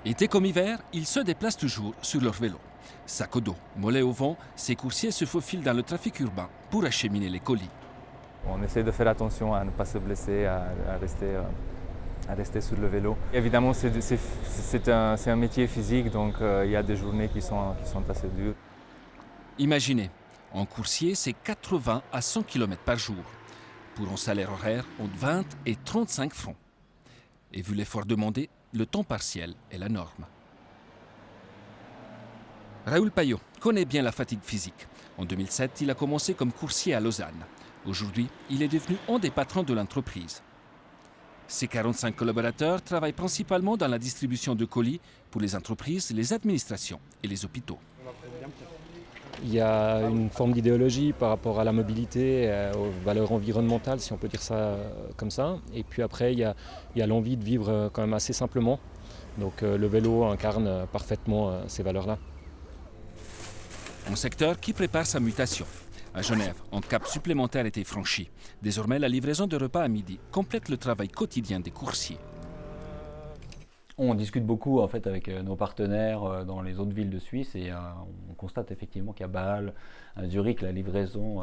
Été comme hiver, ils se déplacent toujours sur leur vélo. Sac au dos, mollet au vent, ces coursiers se faufilent dans le trafic urbain pour acheminer les colis. On essaie de faire attention à ne pas se blesser, à rester sur le vélo. Évidemment, c'est un métier physique, donc il y a des journées qui sont assez dures. Imaginez, en coursier, c'est 80 à 100 km par jour, pour un salaire horaire entre 20 et 35 francs. Et vu l'effort demandé, le temps partiel est la norme. Raoul Payot connaît bien la fatigue physique. En 2007, il a commencé comme coursier à Lausanne. Aujourd'hui, il est devenu un des patrons de l'entreprise. Ses 45 collaborateurs travaillent principalement dans la distribution de colis pour les entreprises, les administrations et les hôpitaux. Il y a une forme d'idéologie par rapport à la mobilité, aux valeurs environnementales, si on peut dire ça comme ça. Et puis après, il y a l'envie de vivre quand même assez simplement. Donc le vélo incarne parfaitement ces valeurs-là. Un secteur qui prépare sa mutation. À Genève, un cap supplémentaire a été franchi. Désormais, la livraison de repas à midi complète le travail quotidien des coursiers. On discute beaucoup en fait avec nos partenaires dans les autres villes de Suisse et on constate effectivement qu'à Bâle, à Zurich, la livraison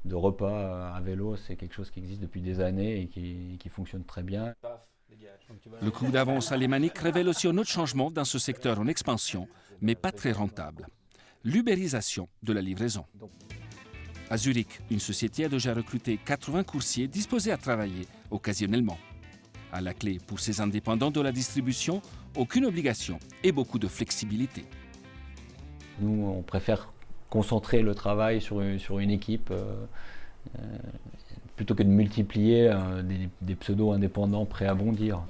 de repas à vélo, c'est quelque chose qui existe depuis des années et qui fonctionne très bien. Le coup d'avance alémanique révèle aussi un autre changement dans ce secteur en expansion, mais pas très rentable. L'ubérisation de la livraison. À Zurich, une société a déjà recruté 80 coursiers disposés à travailler occasionnellement. À la clé, pour ces indépendants de la distribution, aucune obligation et beaucoup de flexibilité. Nous, on préfère concentrer le travail sur une équipe plutôt que de multiplier des pseudo-indépendants prêts à bondir.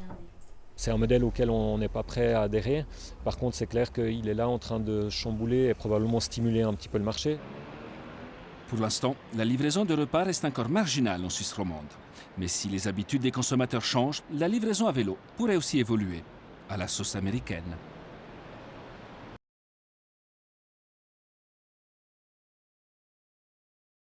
C'est un modèle auquel on n'est pas prêt à adhérer. Par contre, c'est clair qu'il est là en train de chambouler et probablement stimuler un petit peu le marché. Pour l'instant, la livraison de repas reste encore marginale en Suisse romande. Mais si les habitudes des consommateurs changent, la livraison à vélo pourrait aussi évoluer à la sauce américaine.